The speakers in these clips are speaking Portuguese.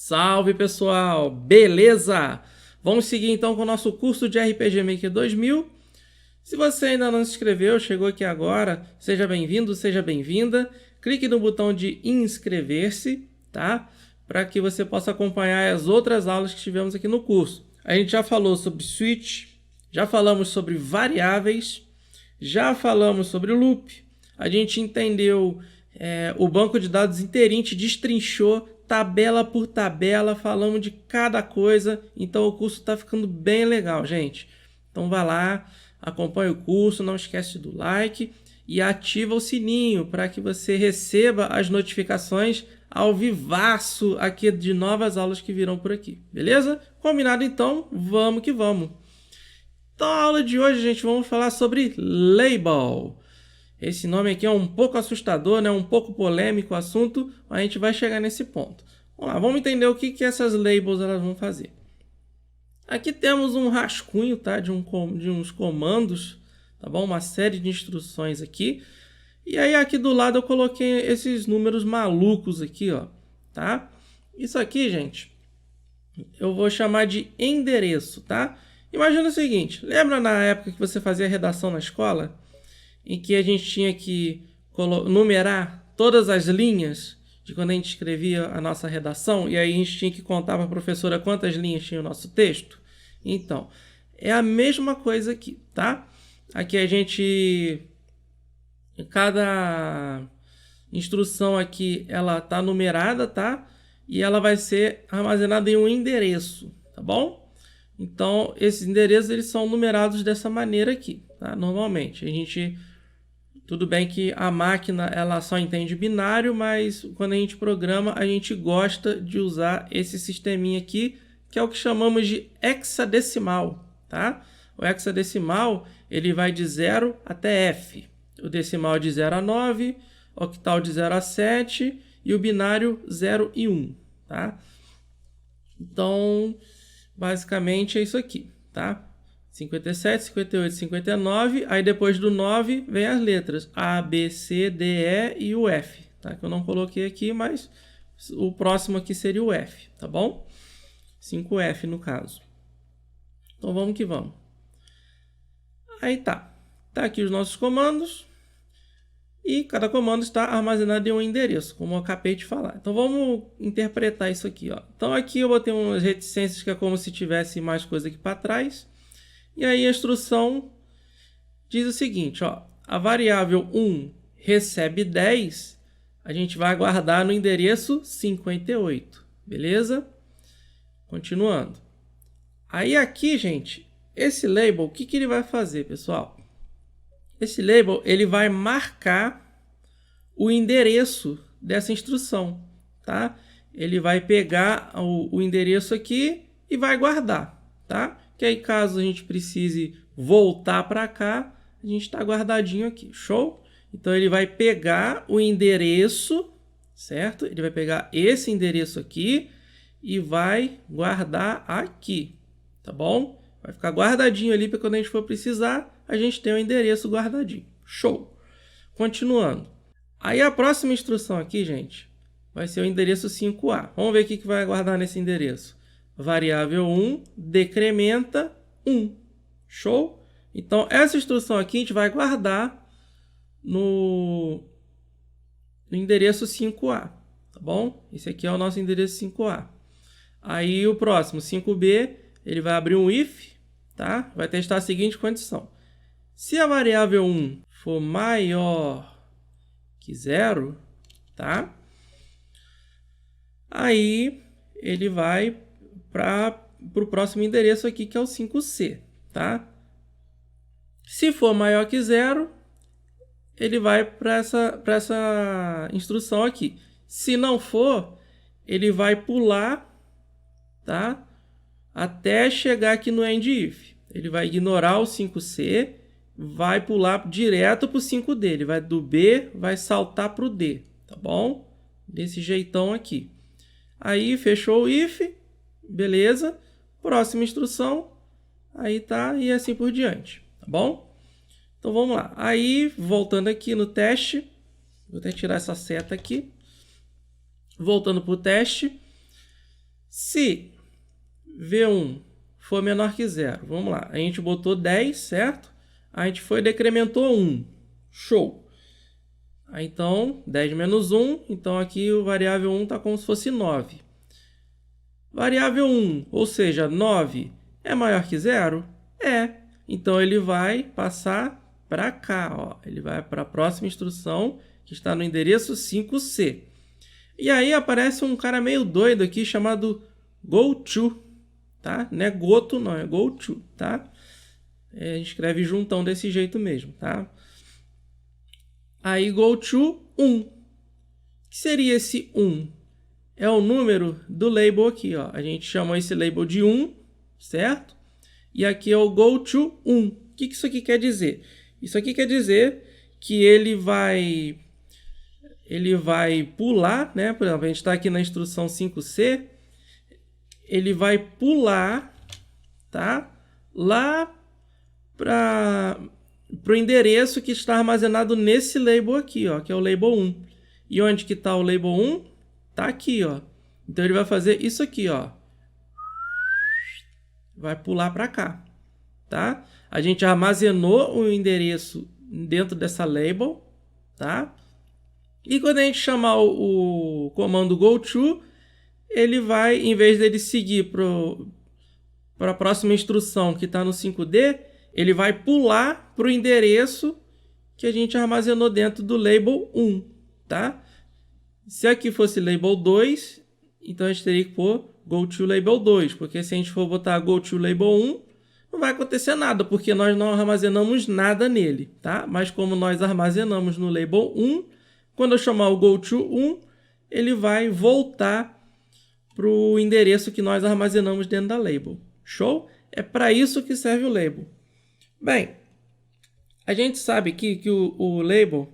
Salve pessoal, beleza? Vamos seguir então com o nosso curso de RPG Maker 2000. Se você ainda não se inscreveu, chegou aqui agora, seja bem-vindo, seja bem-vinda. Clique no botão de inscrever-se, tá? Para que você possa acompanhar as outras aulas que tivemos aqui no curso. A gente já falou sobre switch, já falamos sobre variáveis, já falamos sobre loop. A gente entendeu o banco de dados inteirinho, destrinchou tabela por tabela, falamos de cada coisa, então o curso está ficando bem legal, gente. Então vai lá, acompanha o curso, não esquece do like e ativa o sininho para que você receba as notificações ao vivaço aqui de novas aulas que virão por aqui, beleza? Combinado então, vamos que vamos. Então a aula de hoje, gente, vamos falar sobre label. Esse nome aqui é um pouco assustador, né? Um pouco polêmico o assunto, mas a gente vai chegar nesse ponto. Vamos lá, vamos entender o que essas labels elas vão fazer. Aqui temos um rascunho, tá? de uns comandos, tá bom? Uma série de instruções aqui. E aí aqui do lado eu coloquei esses números malucos aqui, ó, tá? Isso aqui, gente, eu vou chamar de endereço, tá? Imagina o seguinte, lembra na época que você fazia redação na escola? Em que a gente tinha que numerar todas as linhas de quando a gente escrevia a nossa redação, e aí a gente tinha que contar para a professora quantas linhas tinha o nosso texto. Então, é a mesma coisa aqui, tá? Aqui a gente... Cada instrução aqui, ela tá numerada, tá? E ela vai ser armazenada em um endereço, tá bom? Então, esses endereços, eles são numerados dessa maneira aqui, tá? Normalmente, a gente... Tudo bem que a máquina ela só entende binário, mas quando a gente programa, a gente gosta de usar esse sisteminha aqui, que é o que chamamos de hexadecimal, tá? O hexadecimal, ele vai de 0 até F. O decimal de 0 a 9, octal de 0 a 7 e o binário 0 e 1, tá? Então, basicamente é isso aqui, tá? 57, 58, 59, aí depois do 9 vem as letras A, B, C, D, E e o F, tá? Que eu não coloquei aqui, mas o próximo aqui seria o F, tá bom? 5F no caso. Então vamos que vamos. Aí tá aqui os nossos comandos e cada comando está armazenado em um endereço, como eu acabei de falar. Então vamos interpretar isso aqui, ó. Então aqui eu botei umas reticências que é como se tivesse mais coisa aqui para trás. E aí a instrução diz o seguinte, ó, a variável 1 recebe 10, a gente vai guardar no endereço 58, beleza? Continuando. Aí aqui, gente, esse label, o que ele vai fazer, pessoal? Esse label, ele vai marcar o endereço dessa instrução, tá? Ele vai pegar o endereço aqui e vai guardar, tá? Que aí caso a gente precise voltar para cá, a gente está guardadinho aqui, show? Então ele vai pegar o endereço, certo? Ele vai pegar esse endereço aqui e vai guardar aqui, tá bom? Vai ficar guardadinho ali para quando a gente for precisar, a gente tem o endereço guardadinho, show? Continuando. Aí a próxima instrução aqui, gente, vai ser o endereço 5A. Vamos ver o que vai guardar nesse endereço. Variável 1 decrementa 1. Show? Então, essa instrução aqui a gente vai guardar no endereço 5A. Tá bom? Esse aqui é o nosso endereço 5A. Aí o próximo, 5B, ele vai abrir um if, tá? Vai testar a seguinte condição. Se a variável 1 for maior que 0, tá? Aí ele vai para o próximo endereço aqui, que é o 5C, tá? Se for maior que 0, ele vai para essa instrução aqui. Se não for, ele vai pular, tá? Até chegar aqui no end if. Ele vai ignorar o 5C, vai pular direto para o 5D. Ele vai do B, vai saltar para o D, tá bom? Desse jeitão aqui. Aí fechou o if. Beleza, próxima instrução, aí tá, e assim por diante, tá bom? Então vamos lá, aí voltando aqui no teste, vou até tirar essa seta aqui, voltando para o teste, Se V1 for menor que 0, vamos lá, a gente botou 10, certo? A gente foi e decrementou 1. Show! Aí, então, 10 menos 1, então aqui o variável 1 está como se fosse 9. Variável 1, ou seja, 9, é maior que 0? É. Então, ele vai passar para cá, ó. Ele vai para a próxima instrução, que está no endereço 5C. E aí aparece um cara meio doido aqui, chamado goTo, tá? Não é goto, não, é goTo, tá? A gente escreve juntão desse jeito mesmo, tá? Aí, goTo 1. O que seria esse 1? É o número do label aqui, ó. A gente chamou esse label de 1, certo? E aqui é o goTo 1. O que isso aqui quer dizer? Isso aqui quer dizer que ele vai pular, né? Por exemplo, a gente está aqui na instrução 5C. Ele vai pular, tá? Lá para o endereço que está armazenado nesse label aqui, ó, que é o label 1. E onde que está o label 1? Tá aqui, ó. Então ele vai fazer isso aqui, ó. Vai pular para cá, tá? A gente armazenou o endereço dentro dessa label, tá? E quando a gente chamar o comando goTo, ele vai, em vez dele seguir para a próxima instrução que está no 5D, ele vai pular para o endereço que a gente armazenou dentro do label 1, tá? Se aqui fosse label 2, então a gente teria que pôr goTo label 2, porque se a gente for botar goTo label 1, não vai acontecer nada, porque nós não armazenamos nada nele, tá? Mas como nós armazenamos no label 1, quando eu chamar o goTo 1, ele vai voltar para o endereço que nós armazenamos dentro da label. Show? É para isso que serve o label. Bem, a gente sabe que o label,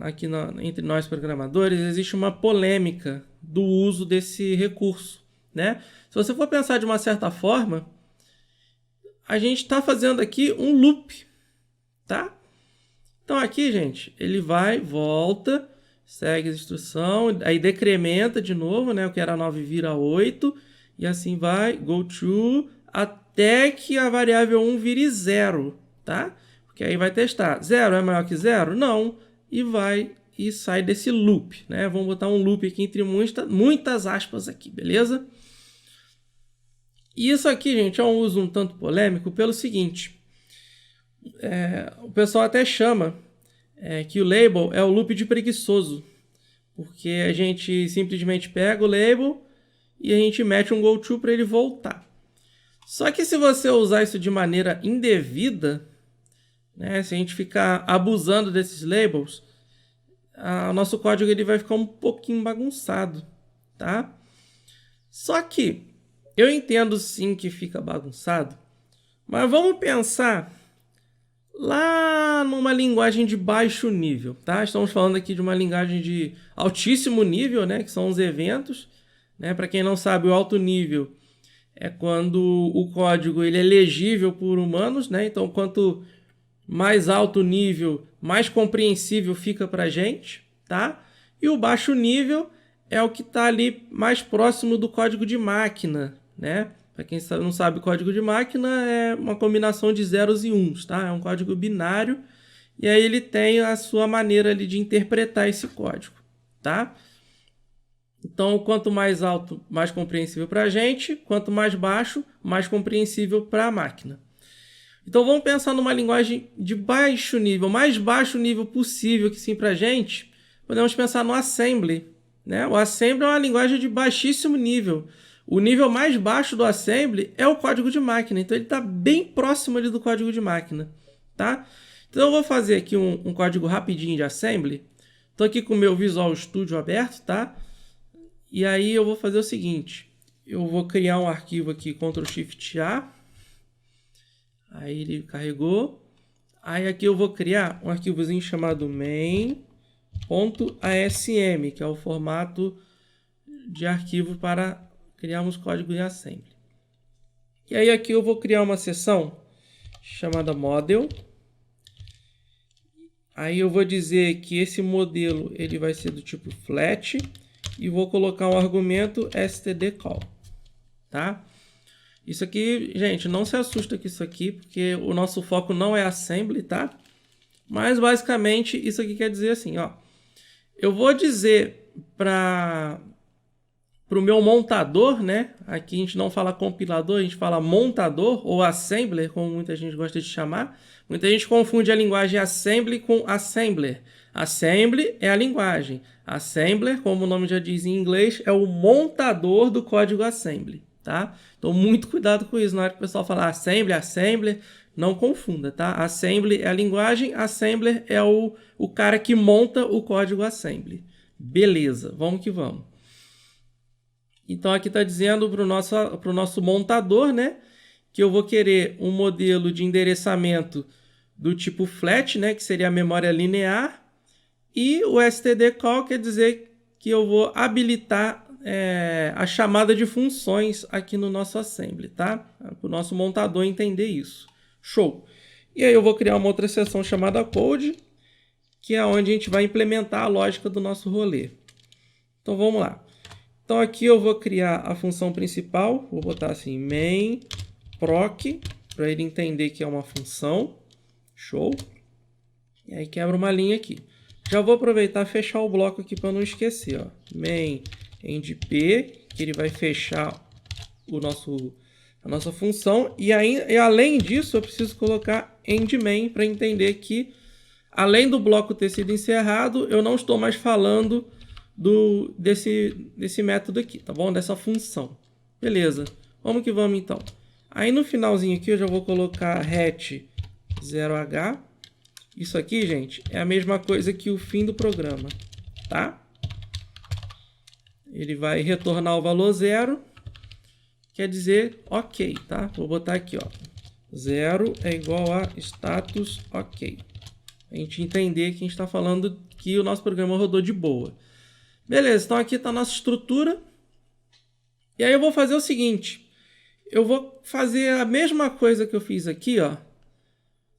aqui entre nós programadores, existe uma polêmica do uso desse recurso, né? Se você for pensar de uma certa forma, a gente está fazendo aqui um loop, tá? Então aqui, gente, ele vai, volta, segue a instrução, aí decrementa de novo, né? O que era 9 vira 8, e assim vai, goTo, até que a variável 1 vire 0, tá? Porque aí vai testar. 0 é maior que 0? Não. E vai e sai desse loop, né? Vamos botar um loop aqui entre muitas aspas aqui, beleza? E isso aqui, gente, é um uso um tanto polêmico pelo seguinte. O pessoal até chama que o label é o loop de preguiçoso, porque a gente simplesmente pega o label e a gente mete um goTo para ele voltar. Só que se você usar isso de maneira indevida, né, se a gente ficar abusando desses labels, o nosso código ele vai ficar um pouquinho bagunçado, tá? Só que eu entendo sim que fica bagunçado, mas vamos pensar lá numa linguagem de baixo nível, tá? Estamos falando aqui de uma linguagem de altíssimo nível, né? Que são os eventos, né? Para quem não sabe, o alto nível é quando o código ele é legível por humanos, né? Então, quanto mais alto o nível, mais compreensível fica para a gente, tá? E o baixo nível é o que está ali mais próximo do código de máquina, né? Para quem não sabe, código de máquina é uma combinação de zeros e uns, tá? É um código binário e aí ele tem a sua maneira ali de interpretar esse código, tá? Então, quanto mais alto, mais compreensível para a gente, quanto mais baixo, mais compreensível para a máquina. Então, vamos pensar numa linguagem de baixo nível, mais baixo nível possível que sim para a gente. Podemos pensar no Assembly, né? O Assembly é uma linguagem de baixíssimo nível. O nível mais baixo do Assembly é o código de máquina, então ele está bem próximo ali do código de máquina, tá? Então eu vou fazer aqui um código rapidinho de Assembly. Estou aqui com o meu Visual Studio aberto, tá? E aí eu vou fazer o seguinte, eu vou criar um arquivo aqui, Ctrl+Shift+A, aí ele carregou, aí aqui eu vou criar um arquivozinho chamado main.asm, que é o formato de arquivo para criarmos código em Assembly. E aí aqui eu vou criar uma seção chamada model. Aí eu vou dizer que esse modelo ele vai ser do tipo flat e vou colocar um argumento stdcall. tá? Isso aqui, gente, não se assusta com isso aqui, porque o nosso foco não é assembly, tá? Mas basicamente isso aqui quer dizer assim, ó. Eu vou dizer para o meu montador, né? Aqui a gente não fala compilador, a gente fala montador ou assembler, como muita gente gosta de chamar. Muita gente confunde a linguagem assembly com assembler. Assembly é a linguagem. Assembler, como o nome já diz em inglês, é o montador do código assembly, tá? Então, muito cuidado com isso. Na hora que o pessoal falar assembly, assembler, não confunda, tá? Assembly é a linguagem, assembler é o cara que monta o código assembly. Beleza, vamos que vamos. Então, aqui está dizendo para o nosso montador, né, que eu vou querer um modelo de endereçamento do tipo flat, né, que seria a memória linear, e o std call quer dizer que eu vou habilitar a chamada de funções aqui no nosso assembly, tá? Para o nosso montador entender isso. Show! E aí eu vou criar uma outra seção chamada code, que é onde a gente vai implementar a lógica do nosso rolê. Então vamos lá. Então aqui eu vou criar a função principal, vou botar assim main proc, para ele entender que é uma função. Show! E aí quebra uma linha aqui. Já vou aproveitar e fechar o bloco aqui para não esquecer, ó. Main endp, que ele vai fechar a nossa função. E além disso, eu preciso colocar endMain para entender que, além do bloco ter sido encerrado, eu não estou mais falando desse método aqui, tá bom? Dessa função. Beleza. Vamos que vamos, então. Aí no finalzinho aqui eu já vou colocar hat 0h. Isso aqui, gente, é a mesma coisa que o fim do programa, tá? Ele vai retornar o valor 0, quer dizer ok, tá? Vou botar aqui, ó, 0 é igual a status ok. A gente entender que a gente está falando que o nosso programa rodou de boa. Beleza, então aqui está a nossa estrutura. E aí eu vou fazer o seguinte, eu vou fazer a mesma coisa que eu fiz aqui, ó,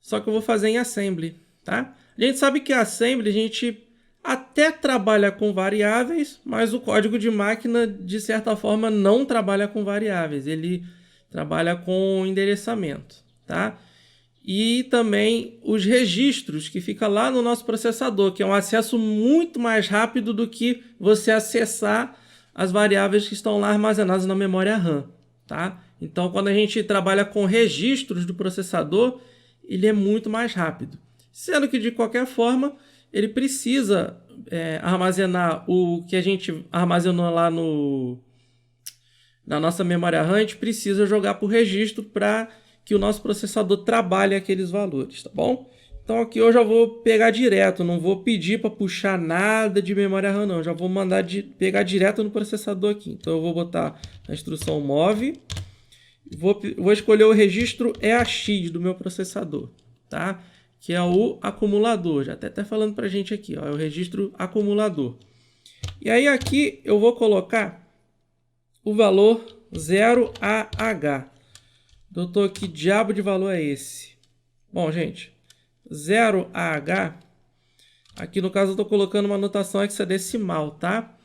só que eu vou fazer em assembly. Tá? A gente sabe que a assembly a gente até trabalha com variáveis, mas o código de máquina, de certa forma, não trabalha com variáveis. Ele trabalha com endereçamento. Tá? E também os registros que fica lá no nosso processador, que é um acesso muito mais rápido do que você acessar as variáveis que estão lá armazenadas na memória RAM. Tá? Então, quando a gente trabalha com registros do processador, ele é muito mais rápido. Sendo que, de qualquer forma, ele precisa armazenar o que a gente armazenou lá na nossa memória RAM, a gente precisa jogar para o registro para que o nosso processador trabalhe aqueles valores, tá bom? Então aqui eu já vou pegar direto, não vou pedir para puxar nada de memória RAM não, já vou mandar pegar direto no processador aqui. Então eu vou botar a instrução move, vou escolher o registro EAX do meu processador, tá? Que é o acumulador, já até falando para a gente aqui, ó, é o registro acumulador. E aí aqui eu vou colocar o valor 0AH. Doutor, que diabo de valor é esse? Bom, gente, 0AH, aqui no caso eu estou colocando uma notação hexadecimal, tá?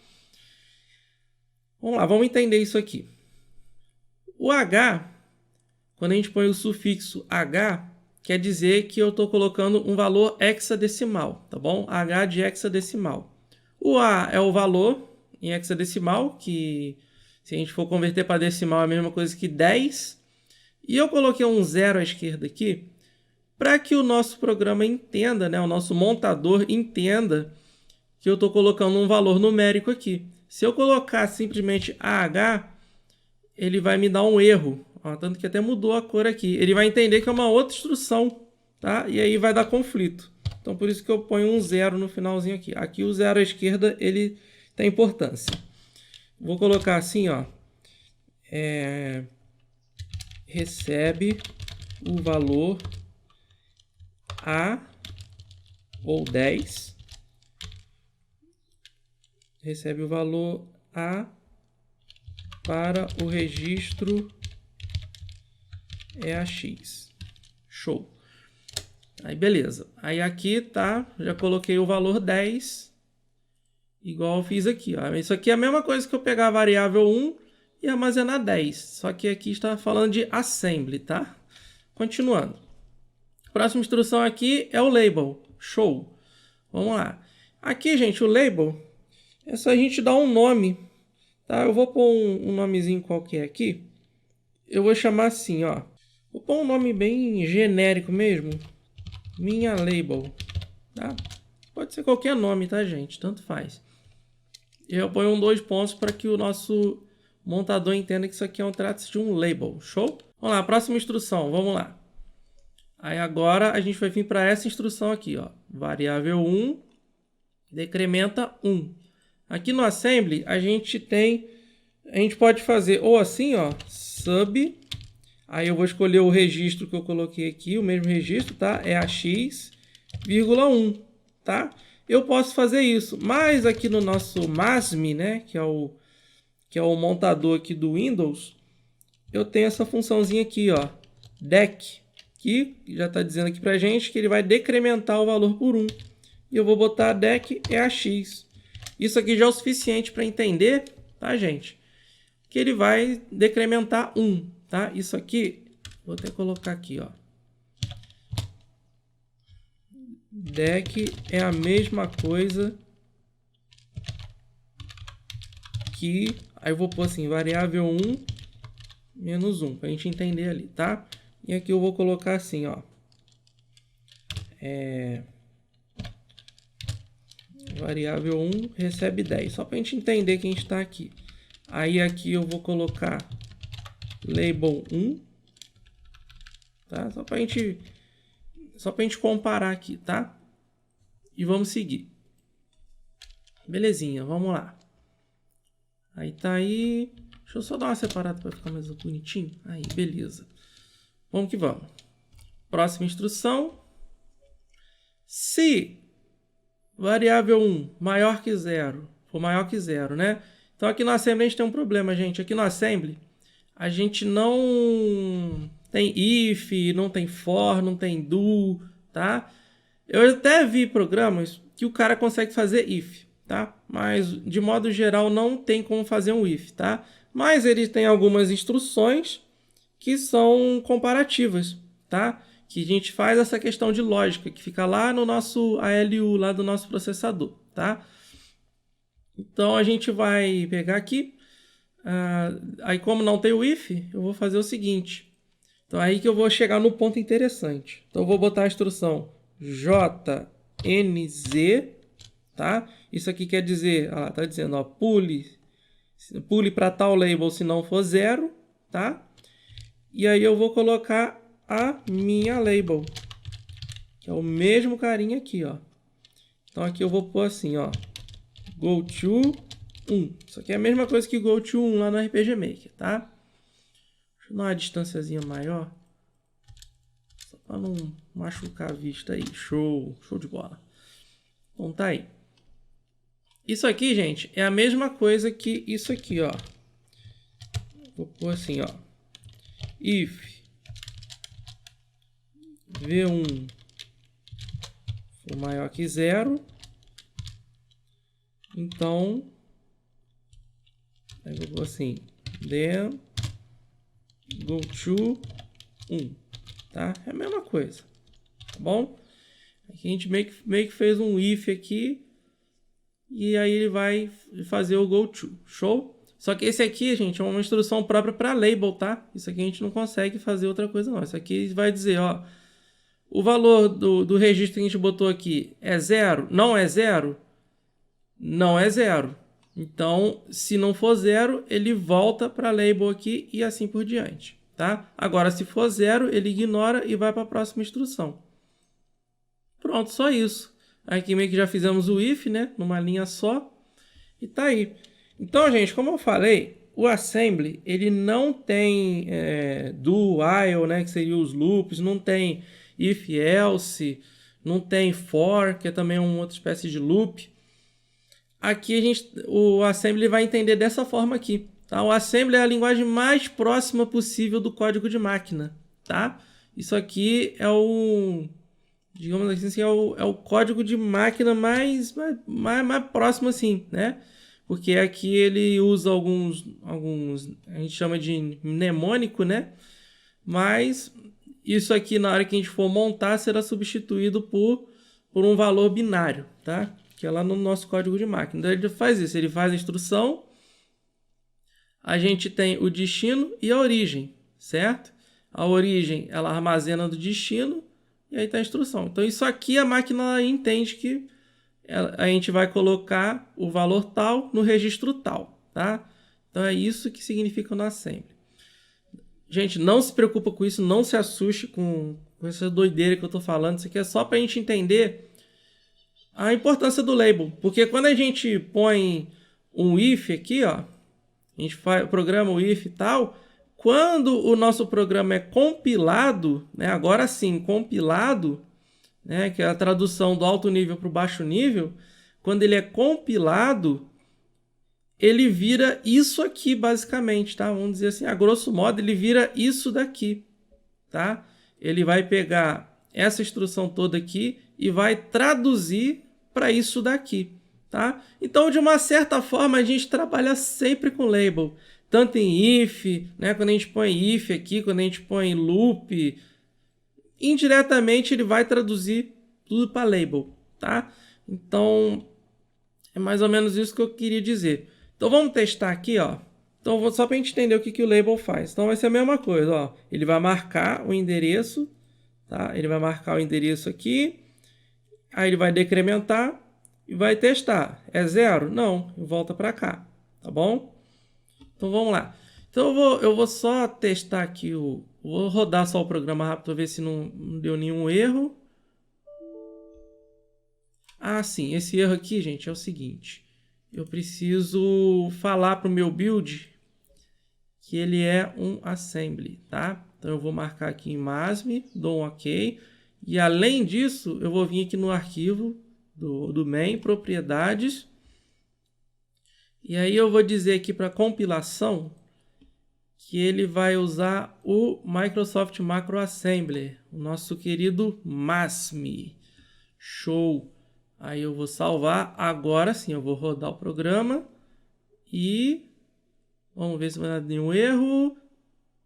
Vamos lá, vamos entender isso aqui. O H, quando a gente põe o sufixo H, quer dizer que eu estou colocando um valor hexadecimal, tá bom? H de hexadecimal. O A é o valor em hexadecimal, que se a gente for converter para decimal é a mesma coisa que 10. E eu coloquei um 0 à esquerda aqui, para que o nosso programa entenda, né, o nosso montador entenda que eu estou colocando um valor numérico aqui. Se eu colocar simplesmente AH, ele vai me dar um erro. Ó, tanto que até mudou a cor aqui. Ele vai entender que é uma outra instrução, tá? E aí vai dar conflito. Então, por isso que eu ponho um 0 no finalzinho aqui. Aqui o 0 à esquerda, ele tem importância. Vou colocar assim, ó. Recebe o valor A ou 10. Recebe o valor A para o registro EAX. Show. Aí beleza. Aí aqui tá, já coloquei o valor 10, igual eu fiz aqui. Ó. Isso aqui é a mesma coisa que eu pegar a variável 1 e armazenar 10. Só que aqui está falando de assembly, tá? Continuando. Próxima instrução aqui é o label. Show. Vamos lá. Aqui, gente, o label é só a gente dar um nome, tá? Eu vou pôr um nomezinho qualquer aqui. Eu vou chamar assim, ó. Vou pôr um nome bem genérico mesmo. Minha label, tá? Pode ser qualquer nome, tá, gente? Tanto faz. Eu ponho 2 pontos para que o nosso montador entenda que isso aqui trata-se de um label. Show? Vamos lá, próxima instrução. Vamos lá. Aí agora a gente vai vir para essa instrução aqui, ó. Variável 1 decrementa 1. Aqui no assembly a gente pode fazer ou assim, ó, sub. Aí eu vou escolher o registro que eu coloquei aqui, o mesmo registro, tá? É AX, vírgula 1, tá? Eu posso fazer isso, mas aqui no nosso MASM, né, que é o montador aqui do Windows, eu tenho essa funçãozinha aqui, ó, dec, que já está dizendo aqui pra gente que ele vai decrementar o valor por 1. E eu vou botar dec é AX. Isso aqui já é o suficiente para entender, tá, gente? Que ele vai decrementar 1, tá? Isso aqui, vou até colocar aqui, ó. Dec é a mesma coisa que... Aí eu vou pôr assim, variável 1 menos 1, para a gente entender ali, tá? E aqui eu vou colocar assim, ó. Variável 1 recebe 10, só para a gente entender que a gente está aqui. Aí aqui eu vou colocar label 1, tá? Só para a gente comparar aqui, tá? E vamos seguir. Belezinha, vamos lá. Aí tá aí. Deixa eu só dar uma separada para ficar mais bonitinho. Aí, beleza. Vamos que vamos. Próxima instrução. Se variável 1 maior que 0, for maior que 0, né? Então aqui no assembly a gente tem um problema, gente. Aqui no assembly a gente não tem if, não tem for, não tem do, tá? Eu até vi programas que o cara consegue fazer if, tá? Mas de modo geral não tem como fazer um if, tá? Mas ele tem algumas instruções que são comparativas, tá? Que a gente faz essa questão de lógica, que fica lá no nosso ALU, lá do nosso processador, tá? Então a gente vai pegar aqui, aí como não tem o if, eu vou fazer o seguinte. Então aí que eu vou chegar no ponto interessante. Então eu vou botar a instrução jnz, tá? Isso aqui quer dizer, tá dizendo, ó, pule para tal label se não for 0, tá? E aí eu vou colocar a minha label, que é o mesmo carinha aqui, ó. Então aqui eu vou pôr assim, ó, goto 1. Isso aqui é a mesma coisa que goto 1 lá no RPG Maker, tá? Deixa eu dar uma distânciazinha maior, só para não machucar a vista aí. Show, show de bola. Então tá aí. Isso aqui, gente, é a mesma coisa que isso aqui, ó. Vou pôr assim, ó. If V1 for maior que 0, então eu vou pôr assim, then go to 1, tá? É a mesma coisa, tá bom? Aqui a gente meio que fez um if aqui, e aí ele vai fazer o go to, show? Só que esse aqui, gente, é uma instrução própria para label, tá? Isso aqui a gente não consegue fazer outra coisa não. Isso aqui vai dizer, ó, o valor do registro que a gente botou aqui é 0? Não é 0? Não é 0. Então, se não for 0, ele volta para label aqui e assim por diante, tá? Agora, se for 0, ele ignora e vai para a próxima instrução. Pronto, só isso. Aqui meio que já fizemos o if, né? Numa linha só. E tá aí. Então, gente, como eu falei, o assembly, ele não tem do, while, né? Que seria os loops, não tem if, else, não tem for, que é também uma outra espécie de loop. Aqui o assembly vai entender dessa forma aqui, tá? O assembly é a linguagem mais próxima possível do código de máquina, tá? Isso aqui é digamos assim, é o código de máquina mais próximo assim, né? porque aqui ele usa alguns a gente chama de mnemônico, né? Mas isso aqui, na hora que a gente for montar, será substituído por um valor binário, tá? Que é lá no nosso código de máquina. Então ele faz isso, ele faz a instrução, a gente tem o destino e a origem, certo? A origem, ela armazena do destino, e aí está a instrução. Então isso aqui a máquina entende que a gente vai colocar o valor tal no registro tal, tá? Então é isso que significa o no assembly. Gente, não se preocupa com isso, não se assuste com essa doideira que eu estou falando. Isso aqui é só para a gente entender a importância do label. Porque quando a gente põe um if aqui, ó, a gente programa o if e tal, quando o nosso programa é compilado, né, agora sim, compilado, né, que é a tradução do alto nível para o baixo nível, quando ele é compilado, ele vira isso aqui, basicamente, tá? Vamos dizer assim, a grosso modo, ele vira isso daqui, tá? Ele vai pegar essa instrução toda aqui e vai traduzir para isso daqui, tá? Então, de uma certa forma, a gente trabalha sempre com label, tanto em if, né? Quando a gente põe if aqui, quando a gente põe loop, indiretamente ele vai traduzir tudo para label, tá? Então, é mais ou menos isso que eu queria dizer. Então vamos testar aqui, ó. Então só para a gente entender o que o label faz. Então vai ser a mesma coisa, ó. Ele vai marcar o endereço, tá? Ele vai marcar o endereço aqui, aí ele vai decrementar e vai testar. É 0? Não, volta para cá, tá bom? Então vamos lá. Então eu vou só testar aqui vou rodar só o programa rápido para ver se não deu nenhum erro. Ah, sim, esse erro aqui, gente, é o seguinte. Eu preciso falar para o meu build que ele é um assembly, tá? Então eu vou marcar aqui em MASM, dou um OK. E além disso, eu vou vir aqui no arquivo do main, propriedades. E aí eu vou dizer aqui para compilação que ele vai usar o Microsoft Macro Assembler, o nosso querido MASM. Show! Aí eu vou salvar. Agora sim, eu vou rodar o programa. E vamos ver se vai dar nenhum erro.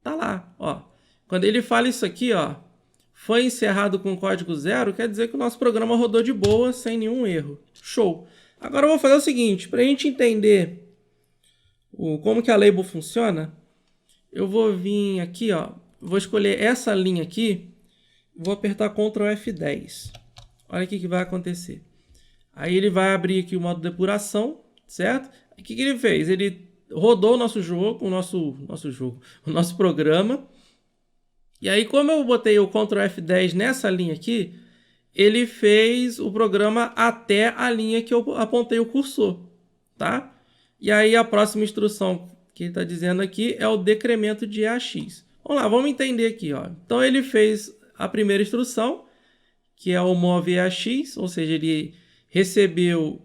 Tá lá, ó. Quando ele fala isso aqui, ó, foi encerrado com código 0, quer dizer que o nosso programa rodou de boa, sem nenhum erro. Show! Agora eu vou fazer o seguinte, para a gente entender como que a label funciona, eu vou vir aqui, ó, vou escolher essa linha aqui, vou apertar Ctrl F10. Olha o que vai acontecer. Aí ele vai abrir aqui o modo depuração, certo? O que ele fez? Ele rodou o nosso jogo, o nosso programa. E aí, como eu botei o Ctrl F10 nessa linha aqui, ele fez o programa até a linha que eu apontei o cursor, tá? E aí a próxima instrução que ele está dizendo aqui é o decremento de EAX. Vamos lá, vamos entender aqui, ó. Então ele fez a primeira instrução, que é o move EAX, ou seja, ele recebeu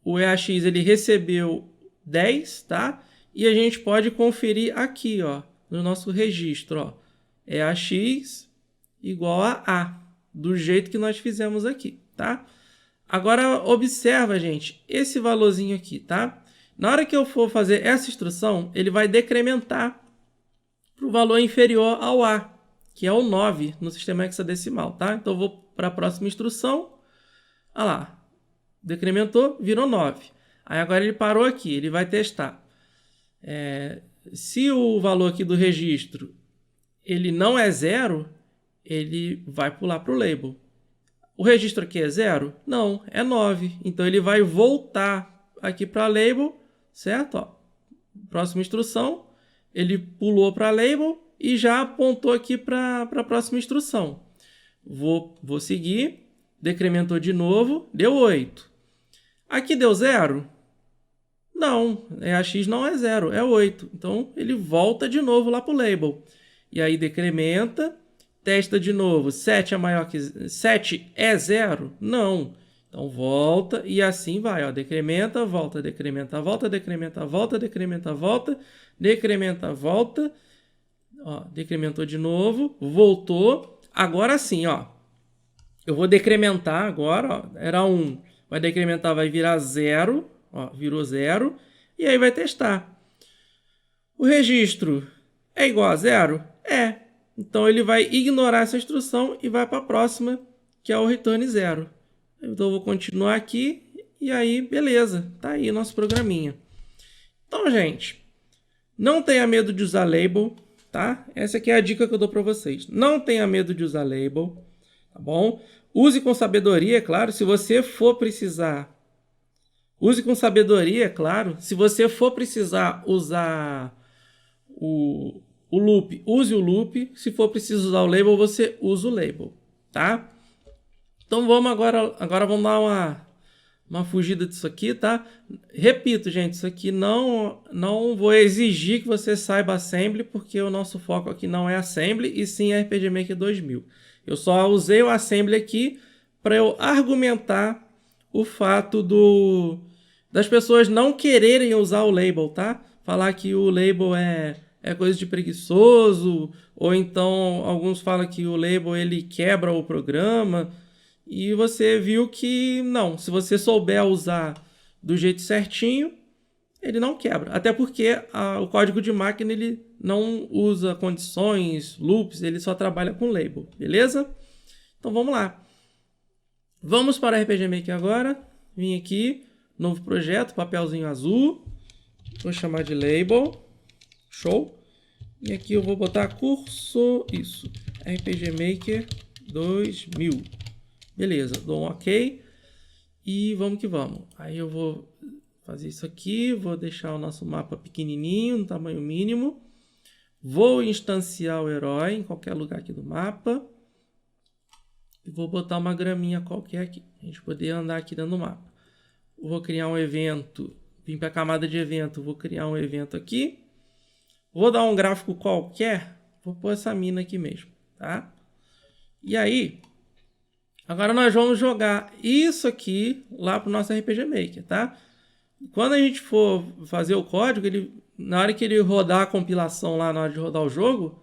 o EAX, ele recebeu 10, tá? E a gente pode conferir aqui, ó, no nosso registro, ó, EAX igual a do jeito que nós fizemos aqui, tá? Agora observa, gente, esse valorzinho aqui, tá? Na hora que eu for fazer essa instrução, ele vai decrementar para o valor inferior ao A, que é o 9 no sistema hexadecimal, tá? Então eu vou para a próxima instrução. Olha lá, decrementou, virou 9. Aí agora ele parou aqui, ele vai testar. Se o valor aqui do registro ele não é 0, ele vai pular para o label. O registro aqui é 0? Não, é 9. Então ele vai voltar aqui para label, certo? Ó, próxima instrução, ele pulou para label e já apontou aqui para a próxima instrução. Vou seguir, decrementou de novo, deu 8. Aqui deu 0? Não, EAX não é 0, é 8. Então ele volta de novo lá para o label. E aí decrementa, testa de novo, 7 é maior que 7 é 0? Não. Então volta e assim vai, ó, decrementa, volta, decrementa, volta, decrementa, volta, decrementa, volta, decrementa, volta, ó, decrementou de novo, voltou. Agora sim, ó, eu vou decrementar agora, ó, era 1, vai decrementar, vai virar 0, ó, virou 0, e aí vai testar. O registro é igual a 0? É. Então ele vai ignorar essa instrução e vai para a próxima, que é o return 0. Então eu vou continuar aqui e aí beleza, tá aí nosso programinha. Então, gente, não tenha medo de usar label, tá? Essa aqui é a dica que eu dou para vocês. Não tenha medo de usar label, tá bom? Use com sabedoria, claro, se você for precisar. Use com sabedoria, claro. Se você for precisar usar o loop, use o loop. Se for preciso usar o label, você usa o label, tá? Então vamos agora vamos dar uma fugida disso aqui, tá? Repito, gente, isso aqui não vou exigir que você saiba Assembly, porque o nosso foco aqui não é Assembly, e sim RPG Maker 2000. Eu só usei o Assembly aqui para eu argumentar o fato das pessoas não quererem usar o label, tá? Falar que o label é coisa de preguiçoso, ou então alguns falam que o label ele quebra o programa. E você viu que não, se você souber usar do jeito certinho, ele não quebra. Até porque o código de máquina ele não usa condições, loops, ele só trabalha com label, beleza? Então vamos lá. Vamos para o RPG Maker agora. Vim aqui, novo projeto, papelzinho azul. Vou chamar de label. Show. E aqui eu vou botar curso, isso, RPG Maker 2000. Beleza, dou um OK e vamos que vamos. Aí eu vou fazer isso aqui, vou deixar o nosso mapa pequenininho, no tamanho mínimo. Vou instanciar o herói em qualquer lugar aqui do mapa. E vou botar uma graminha qualquer aqui, para a gente poder andar aqui dentro do mapa. Vou criar um evento, vim para a camada de evento, vou criar um evento aqui. Vou dar um gráfico qualquer, vou pôr essa mina aqui mesmo, tá? E aí... agora nós vamos jogar isso aqui lá para o nosso RPG Maker, tá? Quando a gente for fazer o código, na hora que ele rodar a compilação lá, na hora de rodar o jogo,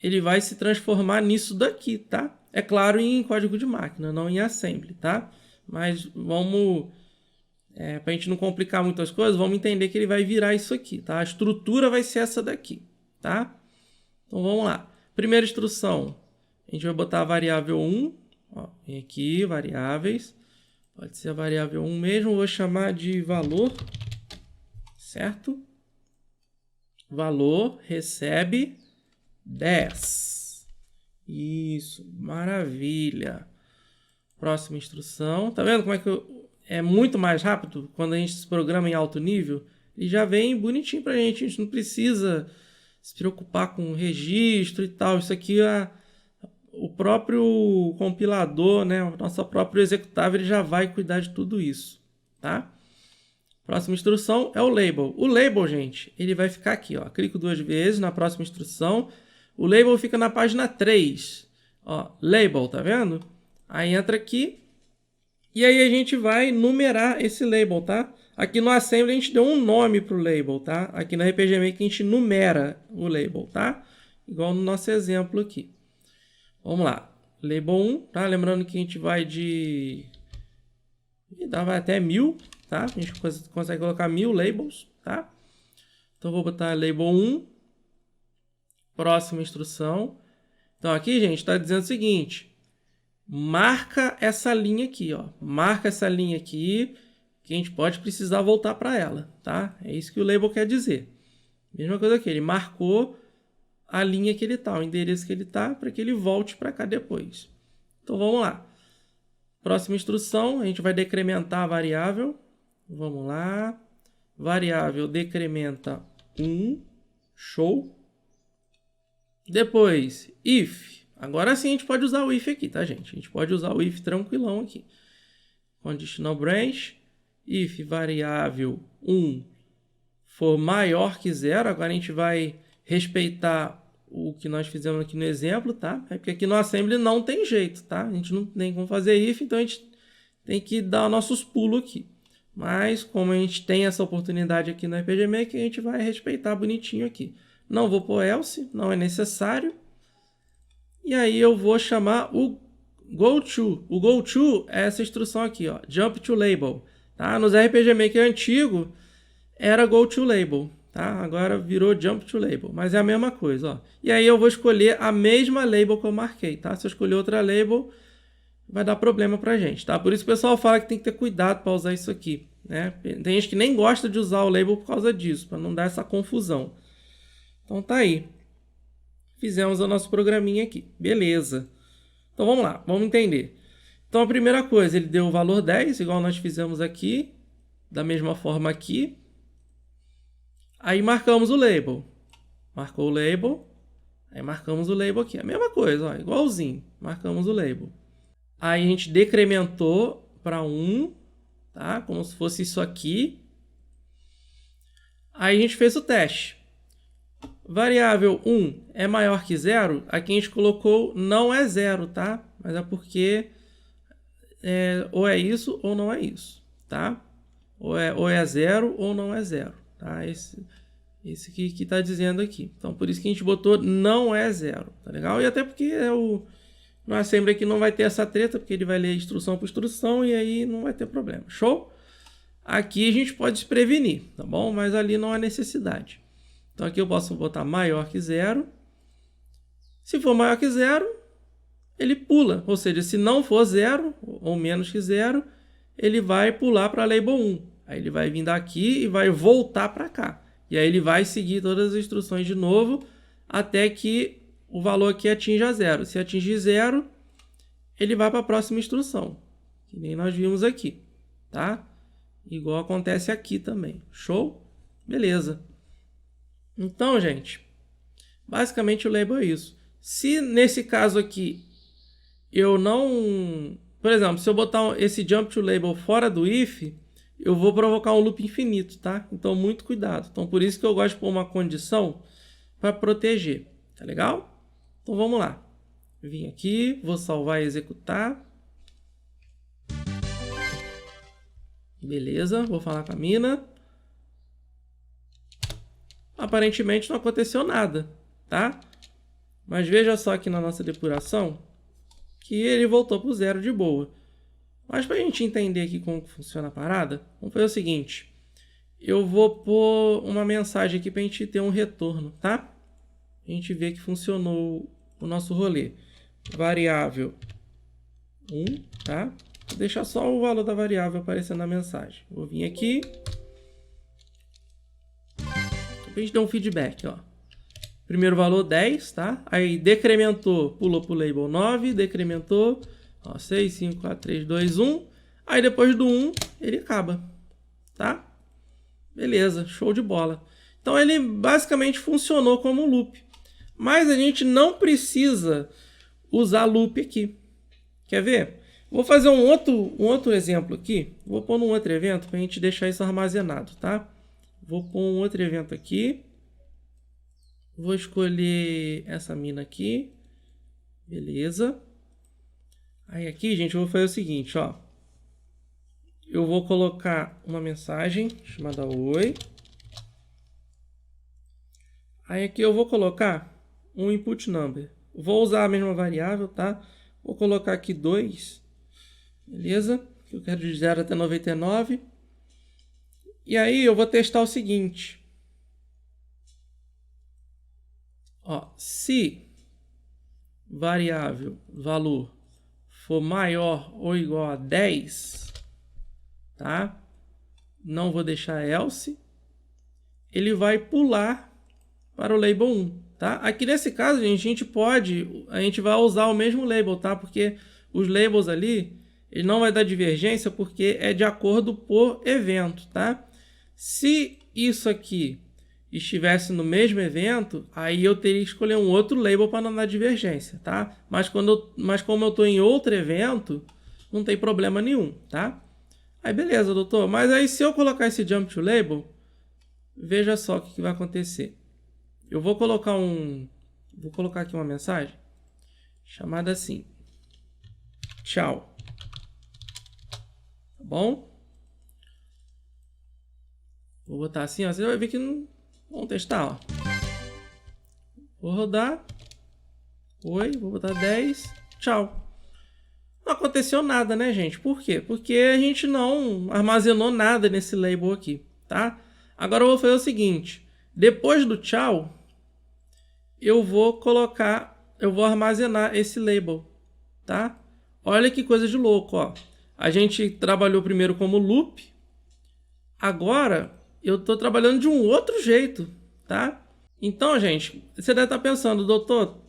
ele vai se transformar nisso daqui, tá? É claro, em código de máquina, não em assembly, tá? Mas vamos, para a gente não complicar muitas coisas, vamos entender que ele vai virar isso aqui, tá? A estrutura vai ser essa daqui, tá? Então vamos lá. Primeira instrução, a gente vai botar a variável 1. Ó, vem aqui, variáveis. Pode ser a variável 1 mesmo. Vou chamar de valor. Certo? Valor recebe 10. Isso, maravilha. Próxima instrução. Tá vendo como é que é muito mais rápido quando a gente se programa em alto nível? Ele já vem bonitinho pra gente. A gente não precisa se preocupar com registro e tal. Isso aqui o próprio compilador, né, o nosso próprio executável, ele já vai cuidar de tudo isso, tá? Próxima instrução é o label. O label, gente, ele vai ficar aqui, ó. Clico 2 vezes na próxima instrução. O label fica na página 3. Ó, label, tá vendo? Aí entra aqui e aí a gente vai numerar esse label, tá? Aqui no Assembly a gente deu um nome pro label, tá? Aqui no RPG Maker a gente numera o label, tá? Igual no nosso exemplo aqui. Vamos lá, label 1, tá? Lembrando que a gente vai vai até 1000, tá? A gente consegue colocar 1000 labels, tá? Então vou botar label 1, próxima instrução. Então aqui, gente, está dizendo o seguinte, marca essa linha aqui, ó. Marca essa linha aqui, que a gente pode precisar voltar para ela, tá? É isso que o label quer dizer. Mesma coisa aqui, ele marcou a linha que ele está, o endereço que ele está, para que ele volte para cá depois. Então vamos lá. Próxima instrução, a gente vai decrementar a variável. Vamos lá. Variável decrementa 1. Show. Depois, if. Agora sim a gente pode usar o if aqui, tá, gente? A gente pode usar o if tranquilão aqui. Conditional branch. If variável 1 for maior que 0. Agora a gente vai respeitar o que nós fizemos aqui no exemplo, tá? É porque aqui no Assembly não tem jeito, tá? A gente não tem como fazer if, então a gente tem que dar nossos pulos aqui. Mas, como a gente tem essa oportunidade aqui no RPG Maker, a gente vai respeitar bonitinho aqui. Não vou pôr else, não é necessário. E aí eu vou chamar o goTo. O goTo é essa instrução aqui, ó, jump to label. Tá? Nos RPG Maker antigo, era Go to Label, tá? Agora virou Jump to Label, mas é a mesma coisa, ó. E aí eu vou escolher a mesma label que eu marquei, tá? Se eu escolher outra label, vai dar problema pra gente, tá? Por isso o pessoal fala que tem que ter cuidado para usar isso aqui, né? Tem gente que nem gosta de usar o label por causa disso, para não dar essa confusão. Então tá aí. Fizemos o nosso programinha aqui. Beleza. Então vamos lá, vamos entender. Então a primeira coisa, ele deu o valor 10, igual nós fizemos aqui, da mesma forma aqui. Aí marcamos o label. Marcou o label. Aí marcamos o label aqui. A mesma coisa, ó, igualzinho. Marcamos o label. Aí a gente decrementou para 1, tá? Como se fosse isso aqui. Aí a gente fez o teste. Variável 1 é maior que 0. Aqui a gente colocou não é 0, tá? Mas é porque ou é isso ou não é isso, tá? Ou é 0 ou não é 0. Tá? Esse que está dizendo aqui. Então, por isso que a gente botou não é 0. Tá legal? E até porque no Assembly aqui não vai ter essa treta, porque ele vai ler instrução por instrução e aí não vai ter problema. Show? Aqui a gente pode se prevenir, tá bom? Mas ali não há necessidade. Então, aqui eu posso botar maior que 0. Se for maior que 0, ele pula. Ou seja, se não for 0 ou menos que 0, ele vai pular para a label 1. Aí ele vai vir daqui e vai voltar para cá. E aí ele vai seguir todas as instruções de novo até que o valor aqui atinja 0. Se atingir 0, ele vai para a próxima instrução, que nem nós vimos aqui, tá? Igual acontece aqui também. Show? Beleza. Então, gente, basicamente o label é isso. Se nesse caso aqui eu não... Por exemplo, se eu botar esse jump to label fora do if, eu vou provocar um loop infinito, tá? Então, muito cuidado. Então, por isso que eu gosto de pôr uma condição para proteger, tá legal? Então, vamos lá. Vim aqui, vou salvar e executar. Beleza, vou falar com a mina. Aparentemente não aconteceu nada, tá? Mas veja só aqui na nossa depuração que ele voltou para o 0 de boa. Mas para a gente entender aqui como funciona a parada, vamos fazer o seguinte. Eu vou pôr uma mensagem aqui para a gente ter um retorno, tá? A gente ver que funcionou o nosso rolê. Variável 1, tá? Vou deixar só o valor da variável aparecendo na mensagem. Vou vir aqui. A gente dá um feedback, ó. Primeiro valor 10, tá? Aí decrementou, pulou pro label 9, decrementou, ó, 6, 5, 4, 3, 2, 1. Aí depois do 1, ele acaba, tá? Beleza, show de bola. Então ele basicamente funcionou como um loop. Mas a gente não precisa usar loop aqui. Quer ver? Vou fazer um outro exemplo aqui. Vou pôr num outro evento para a gente deixar isso armazenado, tá? Vou pôr um outro evento aqui. Vou escolher essa mina aqui. Beleza. Aí aqui, gente, eu vou fazer o seguinte, ó. Eu vou colocar uma mensagem chamada oi. Aí aqui eu vou colocar um input number. Vou usar a mesma variável, tá? Vou colocar aqui 2. Beleza? Eu quero de 0 até 99. E aí eu vou testar o seguinte. Ó, se variável valor for maior ou igual a 10, tá? Não vou deixar else. Ele vai pular para o label 1, tá? Aqui nesse caso, gente, a gente vai usar o mesmo label, tá? Porque os labels ali, ele não vai dar divergência porque é de acordo por evento, tá? Se isso aqui estivesse no mesmo evento, aí eu teria que escolher um outro label para não dar divergência, tá? Mas como eu estou em outro evento, não tem problema nenhum, tá? Aí beleza, doutor. Mas aí se eu colocar esse jump to label, veja só o que vai acontecer. Eu vou colocar aqui uma mensagem chamada assim. Tchau. Tá bom? Vou botar assim, ó. Você vai ver que não... Vamos testar, ó. Vou rodar. Oi, vou botar 10. Tchau. Não aconteceu nada, né, gente? Por quê? Porque a gente não armazenou nada nesse label aqui, tá? Agora eu vou fazer o seguinte, depois do tchau, eu vou armazenar esse label, tá? Olha que coisa de louco, ó. A gente trabalhou primeiro como loop, agora eu estou trabalhando de um outro jeito, tá? Então, gente, você deve estar pensando, doutor,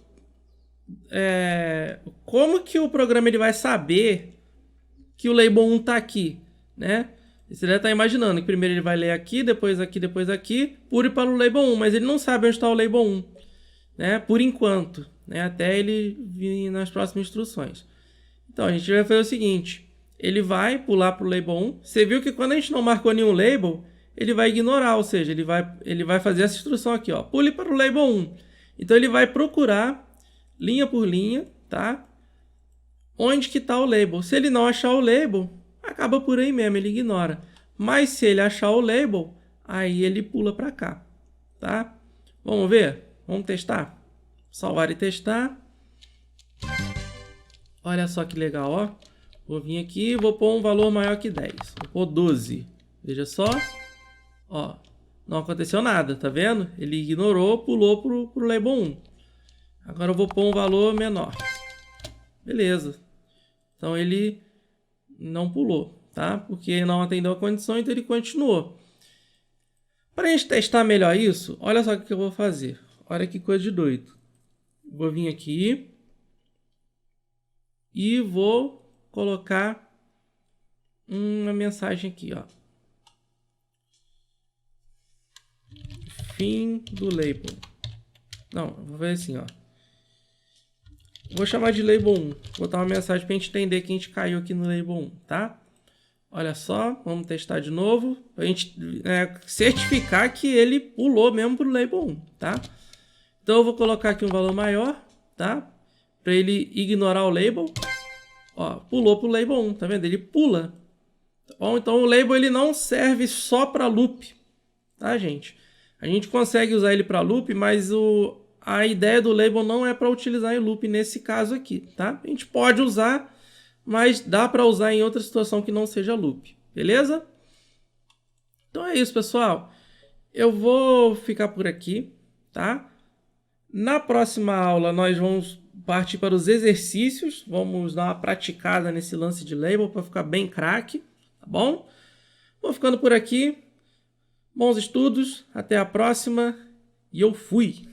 como que o programa ele vai saber que o label 1 está aqui, né? Você deve estar imaginando que primeiro ele vai ler aqui, depois aqui, por ir para o label 1, mas ele não sabe onde está o label 1, né? Por enquanto, né? Até ele vir nas próximas instruções. Então, a gente vai fazer o seguinte, ele vai pular para o label 1, você viu que quando a gente não marcou nenhum label, ele vai ignorar, ou seja, ele vai fazer essa instrução aqui, ó, pule para o label 1. Então, ele vai procurar, linha por linha, tá? Onde que está o label. Se ele não achar o label, acaba por aí mesmo, ele ignora. Mas se ele achar o label, aí ele pula para cá, tá? Vamos ver? Vamos testar? Salvar e testar. Olha só que legal, ó. Vou vir aqui e vou pôr um valor maior que 10. Vou pôr 12. Veja só. Ó, não aconteceu nada, tá vendo? Ele ignorou, pulou pro label 1. Agora eu vou pôr um valor menor. Beleza. Então ele não pulou, tá? Porque não atendeu a condição, então ele continuou. Para a gente testar melhor isso, olha só o que eu vou fazer. Olha que coisa de doido. Vou vir aqui e vou colocar uma mensagem aqui, ó. Fim do label. Não, vou fazer assim, ó. Vou chamar de label 1. Vou botar uma mensagem para a gente entender que a gente caiu aqui no label 1, tá? Olha só, vamos testar de novo. Para a gente certificar que ele pulou mesmo para o label 1, tá? Então eu vou colocar aqui um valor maior, tá? Para ele ignorar o label. Ó, pulou para o label 1, tá vendo? Ele pula. Tá bom? Então o label ele não serve só para loop, tá, gente? A gente consegue usar ele para loop, mas a ideia do label não é para utilizar em loop nesse caso aqui, tá? A gente pode usar, mas dá para usar em outra situação que não seja loop, beleza? Então é isso, pessoal. Eu vou ficar por aqui, tá? Na próxima aula nós vamos partir para os exercícios, vamos dar uma praticada nesse lance de label para ficar bem craque, tá bom? Vou ficando por aqui. Bons estudos, até a próxima e eu fui!